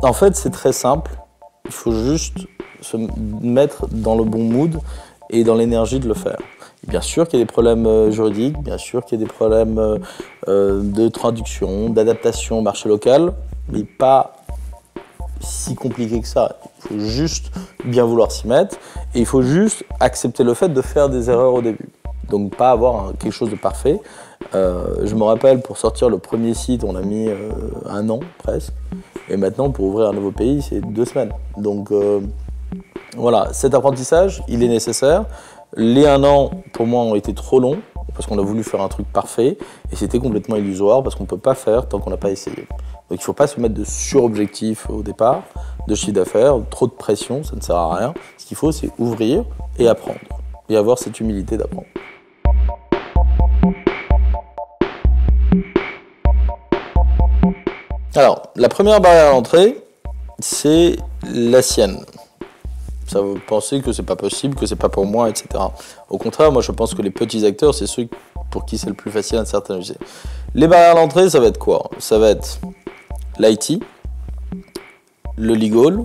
En fait, c'est très simple. Il faut juste se mettre dans le bon mood et dans l'énergie de le faire. Bien sûr qu'il y a des problèmes juridiques, bien sûr qu'il y a des problèmes de traduction, d'adaptation au marché local, mais pas si compliqué que ça. Il faut juste bien vouloir s'y mettre et il faut juste accepter le fait de faire des erreurs au début. Donc pas avoir quelque chose de parfait. Je me rappelle, pour sortir le premier site, on a mis 1 an presque. Et maintenant, pour ouvrir un nouveau pays, c'est 2 semaines. Donc voilà, cet apprentissage, il est nécessaire. Les 1 an, pour moi, ont été trop longs, parce qu'on a voulu faire un truc parfait, et c'était complètement illusoire, parce qu'on ne peut pas faire tant qu'on n'a pas essayé. Donc il ne faut pas se mettre de surobjectifs au départ, de chiffre d'affaires, trop de pression, ça ne sert à rien. Ce qu'il faut, c'est ouvrir et apprendre, et avoir cette humilité d'apprendre. Alors, la première barrière à l'entrée, c'est la sienne. Ça vous pensez que c'est pas possible, que c'est pas pour moi, etc. Au contraire, moi je pense que les petits acteurs, c'est ceux pour qui c'est le plus facile à s'intégrer. Les barrières à l'entrée, ça va être quoi? Ça va être l'IT, le legal,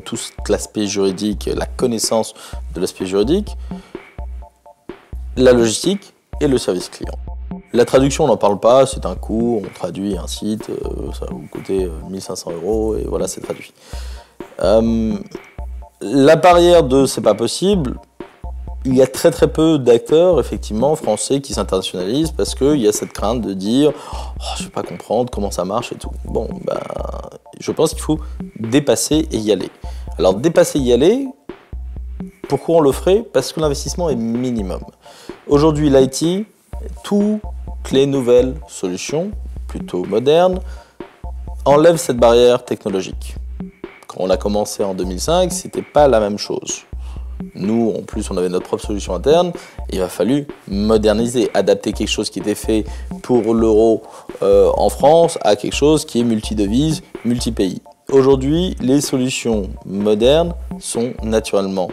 tout l'aspect juridique, la connaissance de l'aspect juridique, la logistique et le service client. La traduction, on n'en parle pas, c'est un coût, on traduit un site, ça va vous coûter 1 500 € et voilà, c'est traduit. La barrière de c'est pas possible, il y a très peu d'acteurs, effectivement, français qui s'internationalisent parce qu'il y a cette crainte de dire oh, je ne vais pas comprendre comment ça marche et tout. Bon, ben, je pense qu'il faut dépasser et y aller. Alors, dépasser et y aller, pourquoi on le ferait? Parce que l'investissement est minimum. Aujourd'hui, l'IT, toutes les nouvelles solutions, plutôt modernes, enlèvent cette barrière technologique. Quand on a commencé en 2005, c'était pas la même chose. Nous, en plus, on avait notre propre solution interne. Il a fallu moderniser, adapter quelque chose qui était fait pour l'euro en France à quelque chose qui est multi-devise, multi-pays. Aujourd'hui, les solutions modernes sont naturellement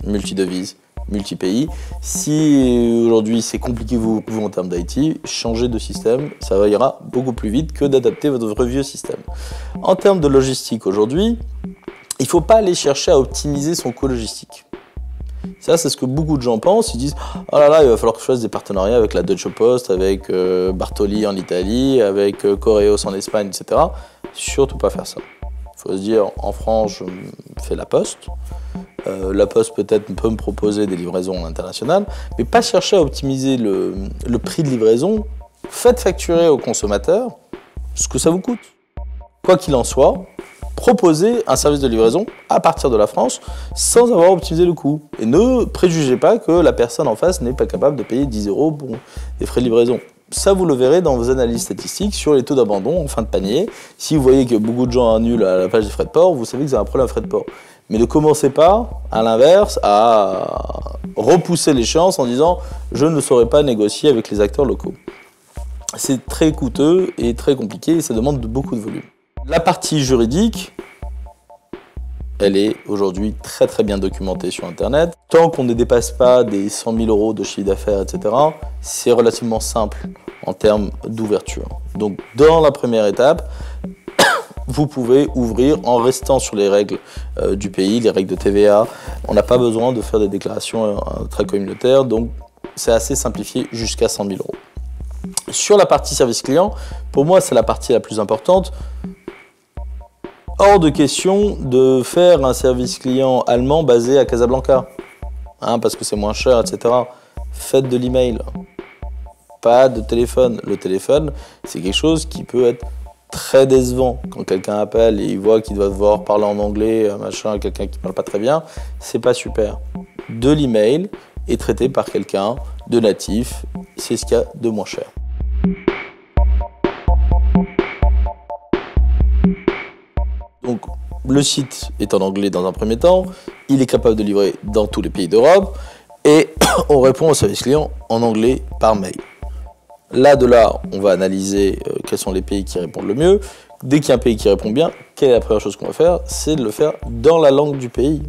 multi-devises, multi-pays. Si aujourd'hui c'est compliqué vous en termes d'IT, changez de système, ça ira beaucoup plus vite que d'adapter votre vieux système. En termes de logistique aujourd'hui, il ne faut pas aller chercher à optimiser son coût logistique. Ça, c'est ce que beaucoup de gens pensent. Ils disent « Oh là là, il va falloir que je fasse des partenariats avec la Deutsche Post, avec Bartoli en Italie, avec Correos en Espagne, etc. » Surtout pas faire ça. Il faut se dire « En France, je fais la Poste. La Poste peut-être peut me proposer des livraisons internationales, mais pas chercher à optimiser le prix de livraison. Faites facturer au consommateur ce que ça vous coûte. Quoi qu'il en soit, proposez un service de livraison à partir de la France sans avoir optimisé le coût. Et ne préjugez pas que la personne en face n'est pas capable de payer 10 € pour des frais de livraison. Ça, vous le verrez dans vos analyses statistiques sur les taux d'abandon en fin de panier. Si vous voyez que beaucoup de gens annulent à la page des frais de port, vous savez que vous avez un problème à frais de port. Mais ne commencez pas, à l'inverse, à repousser l'échéance en disant « je ne saurais pas négocier avec les acteurs locaux ». C'est très coûteux et très compliqué et ça demande beaucoup de volume. La partie juridique, elle est aujourd'hui très bien documentée sur Internet. Tant qu'on ne dépasse pas des 100 000 € de chiffre d'affaires, etc., c'est relativement simple en termes d'ouverture. Donc, dans la première étape, vous pouvez ouvrir en restant sur les règles du pays, les règles de TVA. On n'a pas besoin de faire des déclarations intracommunautaires, donc c'est assez simplifié jusqu'à 100 000 €. Sur la partie service client, pour moi, c'est la partie la plus importante. Hors de question de faire un service client allemand basé à Casablanca, parce que c'est moins cher, etc. Faites de l'email, pas de téléphone. Le téléphone, c'est quelque chose qui peut être très décevant. Quand quelqu'un appelle et il voit qu'il doit devoir parler en anglais, machin, quelqu'un qui ne parle pas très bien, c'est pas super. De l'email est traité par quelqu'un de natif, c'est ce qu'il y a de moins cher. Donc, le site est en anglais dans un premier temps, il est capable de livrer dans tous les pays d'Europe et on répond au service client en anglais par mail. Là, on va analyser quels sont les pays qui répondent le mieux. Dès qu'il y a un pays qui répond bien, quelle est la première chose qu'on va faire? C'est de le faire dans la langue du pays,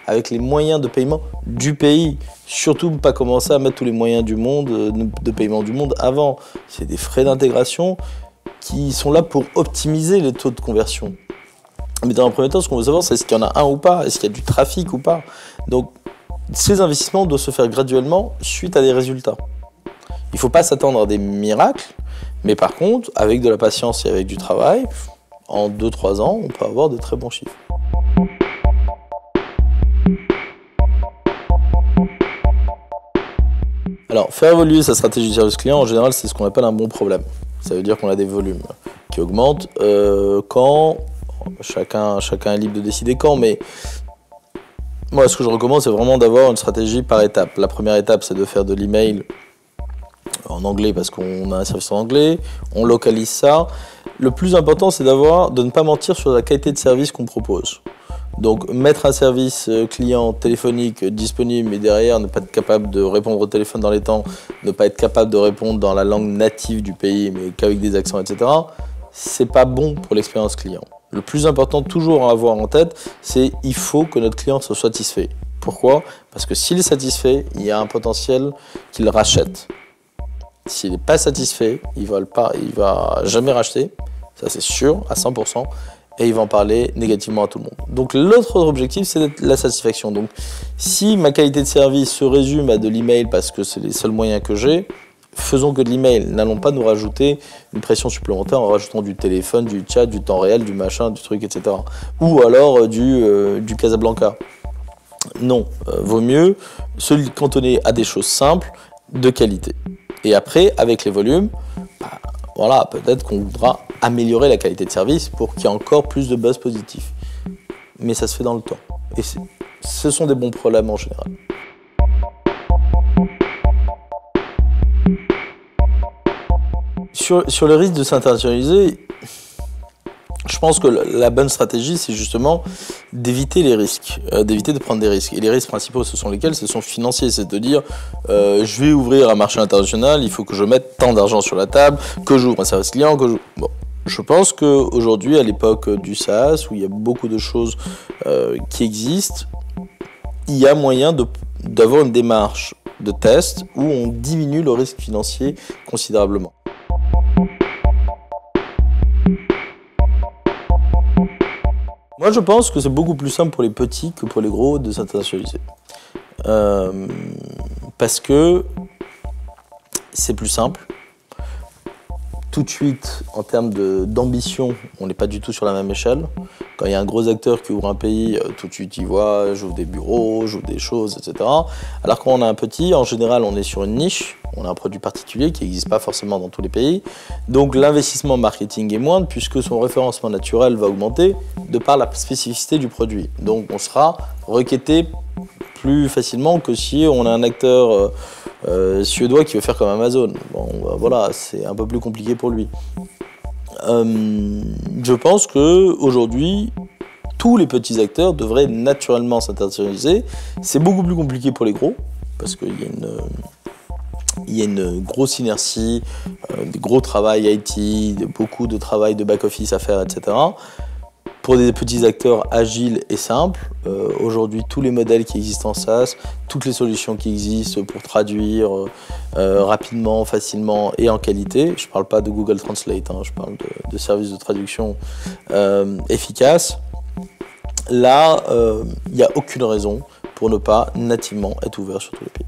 avec les moyens de paiement du pays. Surtout, pas commencer à mettre tous les moyens du monde, de paiement du monde avant. C'est des frais d'intégration qui sont là pour optimiser les taux de conversion. Mais dans un premier temps, ce qu'on veut savoir, c'est est-ce qu'il y en a un ou pas, est-ce qu'il y a du trafic ou pas. Donc, ces investissements doivent se faire graduellement suite à des résultats. Il ne faut pas s'attendre à des miracles, mais par contre, avec de la patience et avec du travail, en 2-3 ans, on peut avoir de très bons chiffres. Alors, faire évoluer sa stratégie de service client, en général, c'est ce qu'on appelle un bon problème. Ça veut dire qu'on a des volumes qui augmentent quand, chacun est libre de décider quand, mais moi, ce que je recommande, c'est vraiment d'avoir une stratégie par étapes. La première étape, c'est de faire de l'email en anglais parce qu'on a un service en anglais, on localise ça. Le plus important, c'est de ne pas mentir sur la qualité de service qu'on propose. Donc mettre un service client téléphonique disponible, mais derrière ne pas être capable de répondre au téléphone dans les temps, ne pas être capable de répondre dans la langue native du pays, mais qu'avec des accents, etc., c'est pas bon pour l'expérience client. Le plus important toujours à avoir en tête, c'est il faut que notre client soit satisfait. Pourquoi? Parce que s'il est satisfait, il y a un potentiel qu'il rachète. S'il n'est pas satisfait, il va jamais racheter, ça c'est sûr, à 100%, et il va en parler négativement à tout le monde. Donc l'autre objectif, c'est la satisfaction. Donc si ma qualité de service se résume à de l'email parce que c'est les seuls moyens que j'ai, faisons que de l'email. N'allons pas nous rajouter une pression supplémentaire en rajoutant du téléphone, du chat, du temps réel, du machin, du truc, etc. Ou alors du Casablanca. Non, vaut mieux se cantonner à des choses simples, de qualité. Et après, avec les volumes, voilà, peut-être qu'on voudra améliorer la qualité de service pour qu'il y ait encore plus de buzz positif. Mais ça se fait dans le temps. Et ce sont des bons problèmes en général. Sur le risque de s'internationaliser, je pense que la bonne stratégie, c'est justement d'éviter les risques, d'éviter de prendre des risques. Et les risques principaux, ce sont lesquels? Ce sont financiers, c'est de dire je vais ouvrir un marché international, il faut que je mette tant d'argent sur la table, que j'ouvre un service client, Bon, je pense qu'aujourd'hui, à l'époque du SaaS, où il y a beaucoup de choses qui existent, il y a moyen d'avoir une démarche de test où on diminue le risque financier considérablement. Moi, je pense que c'est beaucoup plus simple pour les petits que pour les gros de s'internationaliser. Parce que c'est plus simple. Tout de suite, en termes d'ambition, on n'est pas du tout sur la même échelle. Quand il y a un gros acteur qui ouvre un pays, tout de suite, il voit, j'ouvre des bureaux, j'ouvre des choses, etc. Alors quand on a un petit, en général, on est sur une niche, on a un produit particulier qui n'existe pas forcément dans tous les pays. Donc l'investissement marketing est moindre puisque son référencement naturel va augmenter de par la spécificité du produit. Donc on sera requêté plus facilement que si on a un acteur suédois qui veut faire comme Amazon. Bon, bah, voilà, c'est un peu plus compliqué pour lui. Je pense qu'aujourd'hui, tous les petits acteurs devraient naturellement s'internationaliser. C'est beaucoup plus compliqué pour les gros, parce qu'il y a une grosse inertie, des gros travail IT, beaucoup de travail de back-office à faire, etc. Pour des petits acteurs agiles et simples, aujourd'hui tous les modèles qui existent en SaaS, toutes les solutions qui existent pour traduire rapidement, facilement et en qualité, je ne parle pas de Google Translate, je parle de services de traduction efficaces, là, il n'y a aucune raison pour ne pas nativement être ouvert sur tous les pays.